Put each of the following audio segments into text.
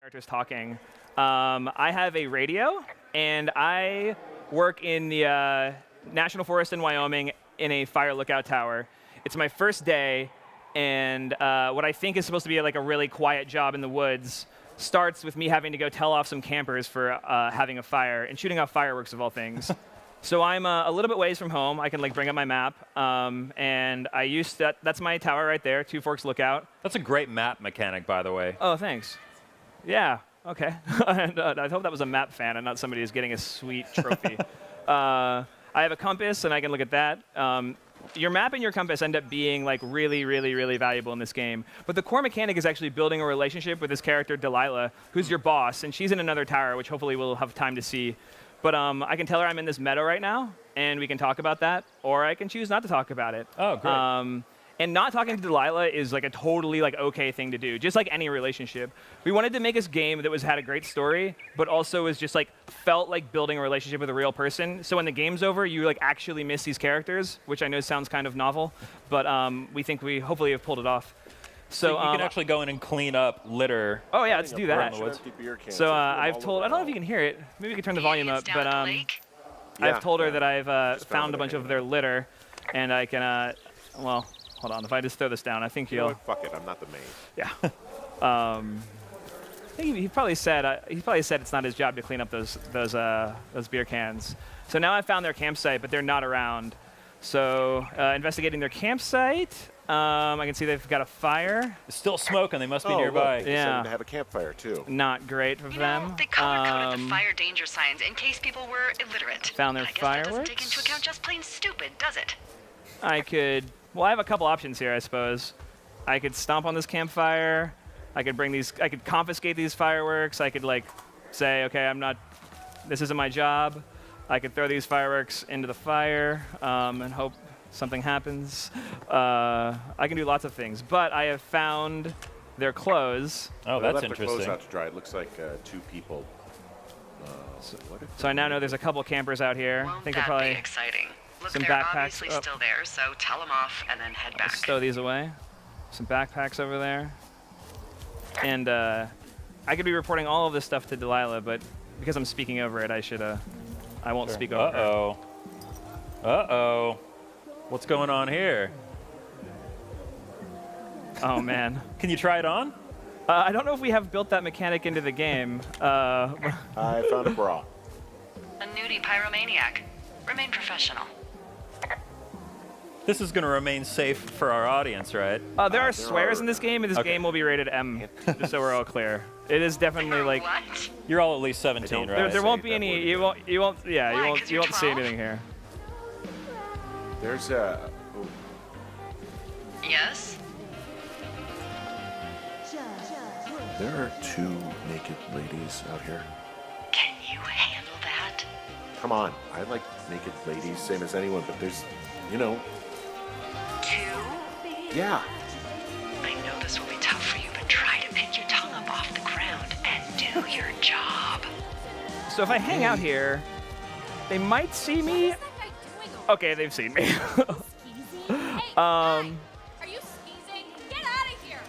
Characters talking. I have a radio, and I work in the National Forest in Wyoming in a fire lookout tower. It's my first day, and what I think is supposed to be like a really quiet job in the woods starts with me having to go tell off some campers for having a fire and shooting off fireworks of all things. So I'm a little bit ways from home. I can like bring up my map, and I used that's my tower right there, Two Forks Lookout. That's a great map mechanic, by the way. Oh, thanks. Yeah, okay. And, I hope that was a map fan and not somebody who's getting a sweet trophy. I have a compass, and I can look at that. Your map and your compass end up being like really, really, really valuable in this game. But the core mechanic is actually building a relationship with this character, Delilah, who's your boss, and she's in another tower, which hopefully we'll have time to see. But I can tell her I'm in this meadow right now, and we can talk about that, or I can choose not to talk about it. Oh, great. And not talking to Delilah is like a totally like okay thing to do, just like any relationship. We wanted to make this game that had a great story, but also was just like felt like building a relationship with a real person. So when the game's over, you like actually miss these characters, which I know sounds kind of novel, but we think we hopefully have pulled it off. So you can actually go in and clean up litter. Oh yeah, let's do that. So I I don't know if you can hear it. Maybe we can turn the volume up, but I've told her that I've found a bunch of their litter, and I can, well, hold on. If I just throw this down, I think you'll. Fuck it, I'm not the main. Yeah. I think he probably said it's not his job to clean up those beer cans. So now I found their campsite, but they're not around. So investigating their campsite, I can see they've got a fire. It's still smoking. They must be nearby. Look, yeah. They have a campfire too. Not great for them. They color-coded the fire danger signs in case people were illiterate. Found their I guess fireworks. That doesn't take into account just plain stupid, does it? I could. Well, I have a couple options here, I suppose. I could stomp on this campfire. I could bring these. I could confiscate these fireworks. I could like say, okay, I'm not. This isn't my job. I could throw these fireworks into the fire and hope something happens. I can do lots of things, but I have found their clothes. Oh, They that's left their clothes interesting. out to dry. It looks like two people. So I now know there's a couple campers out here. I Won't think they're that probably be exciting? Look, some they're backpacks obviously up. still there, so tell them off and then head back. stow these away. Some backpacks over there. And I could be reporting all of this stuff to Delilah, but because I'm speaking over it, I won't speak over her. Uh-oh. Uh-oh. What's going on here? Oh, man. Can you try it on? I don't know if we have built that mechanic into the game. I found a bra. A nudie pyromaniac. Remain professional. This is going to remain safe for our audience, right? There are swears in this game, and this game will be rated M, just so we're all clear. It is definitely like What? You're all at least 17, right? there won't be that any. word. You won't. Yeah, Why, you 'cause won't you're see 12? anything here. There's a. Oh, Yes? there are two naked ladies out here. Can you handle that? Come on, I like naked ladies, same as anyone, but there's, you know, Two? yeah. I know this will be tough for you, but try to pick your tongue up off the ground and do your job. So if I hang out here, they might see me. Okay, they've seen me. Are you skeezing? Get out of here!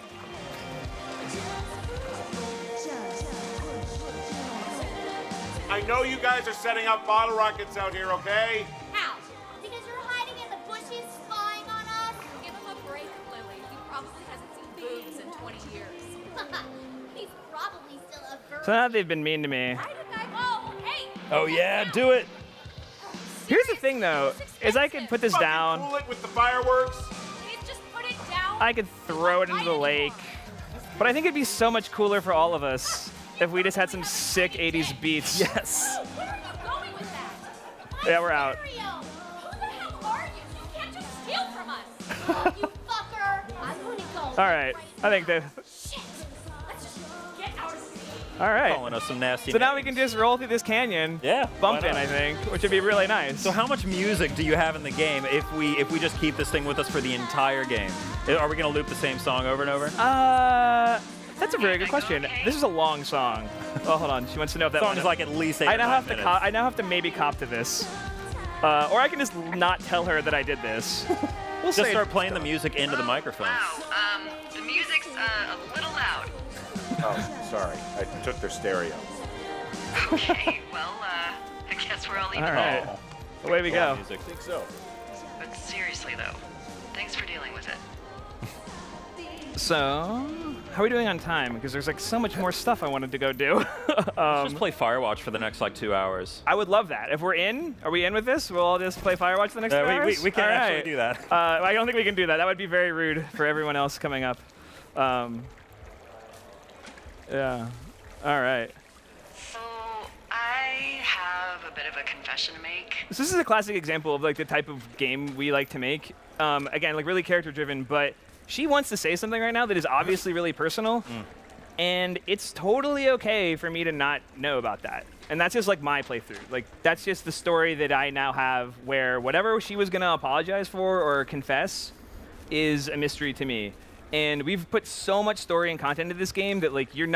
I know you guys are setting up bottle rockets out here, okay? How? Because you're hiding in the bushes spying on us? Give him a break, Lily. He probably hasn't seen boobs in 20 years. He's probably still a virgin. So now they've been mean to me. Why did I... Oh, hey! Oh, yeah, do it. Here's the thing, though, is I could put this Fucking down. cool it with the fireworks. Please just put it down. I could throw it into the lake. But I think it'd be so much cooler for all of us if we just had some sick 80s beats. Yes. Where are you going with that? Yeah, we're out. Mario, who the hell are you? You can't just steal from us. You fucker. I'm gonna go. All right, I think that. Shit. Let's just get out of here. All right. Calling us some nasty So now we names. can just roll through this canyon. Yeah, Bump why in, not? I think, which would be really nice. So how much music do you have in the game if we just keep this thing with us for the entire game? Are we going to loop the same song over and over? That's a very good question. This is a long song. Oh, hold on. She wants to know if that Song one is like at least 8 I or now 9 have to. minutes. I now have to maybe cop to this, or I can just not tell her that I did this. We'll Just say start playing the music into the microphone. Wow, the music's a little loud. Oh, sorry. I took their stereo. Okay, well, I guess we're all even. All right. Oh, Away we go. music. I think so. But seriously, though, thanks for dealing with it. So, how are we doing on time? Because there's like so much more stuff I wanted to go do. Let's just play Firewatch for the next like 2 hours. I would love that. If we're in, are we in with this? We'll all just play Firewatch the next 2 hours? We can't All actually right. do that. I don't think we can do that. That would be very rude for everyone else coming up. Yeah. All right. So, I have a bit of a confession to make. So this is a classic example of like the type of game we like to make. Again, like really character driven, but she wants to say something right now that is obviously really personal, and it's totally okay for me to not know about that. And that's just like my playthrough. Like that's just the story that I now have, where whatever she was gonna apologize for or confess is a mystery to me. And we've put so much story and content into this game that like your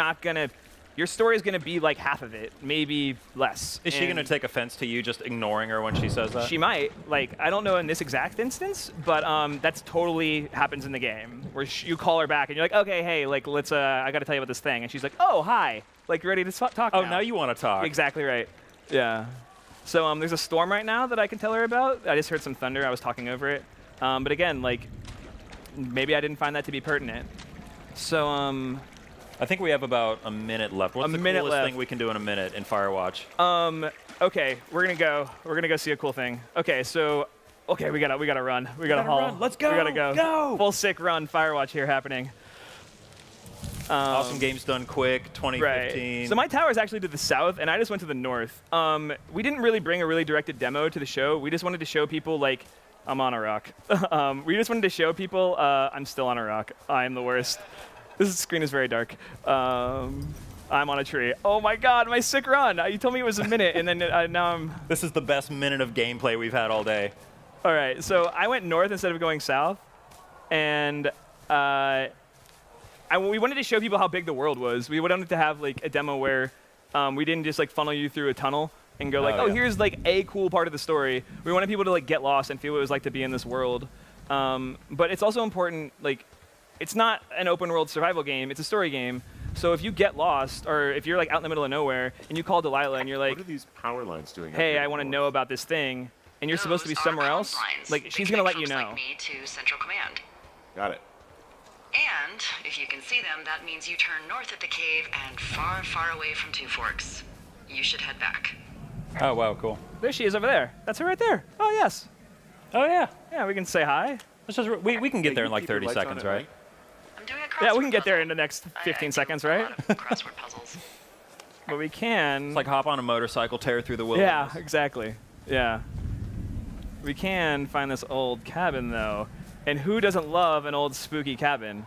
story is gonna be like half of it, maybe less. Is she going to take offense to you just ignoring her when she says that? She might. Like, I don't know in this exact instance, but that's totally happens in the game, where you call her back and you're like, okay, hey, like, let's, I gotta tell you about this thing. And she's like, oh, hi. Like, you ready to talk Oh, now? now you want to talk. Exactly right. Yeah. So there's a storm right now that I can tell her about. I just heard some thunder. I was talking over it. But again, like, maybe I didn't find that to be pertinent. So, I think we have about a minute left. What's the minute coolest left. thing we can do in a minute in Firewatch? okay, we're gonna go. We're gonna go see a cool thing. Okay, so, okay, we gotta run. We gotta haul. run. Let's go. We gotta go. Go. Full sick run. Firewatch here happening. Awesome games done quick, 2015. Right. So my tower is actually to the south, and I just went to the north. We didn't really bring a really directed demo to the show. We just wanted to show people, like, I'm on a rock. We just wanted to show people I'm still on a rock. I'm the worst. This screen is very dark. I'm on a tree. Oh my god, my sick run. You told me it was a minute, and then now I'm... This is the best minute of gameplay we've had all day. All right, so I went north instead of going south, and we wanted to show people how big the world was. We wanted to have like a demo where we didn't just like funnel you through a tunnel and go like, oh, yeah. here's like a cool part of the story. We wanted people to like get lost and feel what it was like to be in this world. But it's also important, like, it's not an open world survival game, it's a story game. So if you get lost, or if you're like out in the middle of nowhere and you call Delilah and you're like, What are these power lines doing? up hey, here? I want to know about this thing, and you're supposed to be Those are somewhere comms else, lines. like They she's gonna let connect you folks know. like me to Central Command. Got it. And if you can see them, that means you turn north at the cave and far, far away from Two Forks. You should head back. Oh, wow, cool. There she is over there. That's her right there. Oh yes. Oh, yeah. Yeah, we can say hi. Let's just, we can get Hey, there you in like keep your 30 lights on seconds, at right? night? I'm doing a crossword Yeah, we can get there puzzle. in the next I 15 do seconds, a right? lot of crossword puzzles. But we can. It's like hop on a motorcycle, tear through the wilderness. Yeah, exactly. Yeah. We can find this old cabin though, and who doesn't love an old spooky cabin?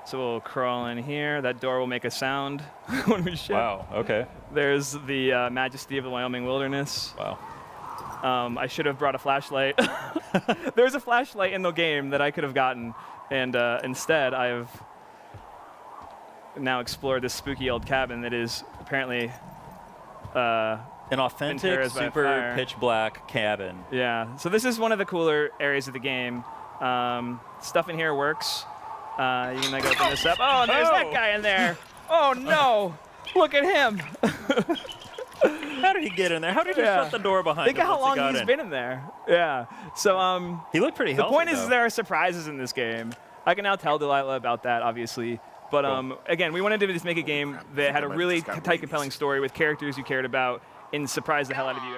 So we'll crawl in here. That door will make a sound when we ship. Wow, okay. There's the majesty of the Wyoming wilderness. Wow. I should have brought a flashlight. There's a flashlight in the game that I could have gotten, and instead I've now explored this spooky old cabin that is apparently, An authentic, terrorized by super fire. pitch black cabin. yeah. So this is one of the cooler areas of the game. Stuff in here works. You can like open this up. Oh, and there's that Oh. guy in there. Oh no! Look at him. How did he get in there? How did he Yeah. shut the door behind Think him of how once he long got he's in? been in there. Yeah. So He looked pretty the healthy, point is though. there are surprises in this game. I can now tell Delilah about that, obviously. But again, we wanted to just make a game that had a really tight, compelling story with characters you cared about and surprise the hell out of you.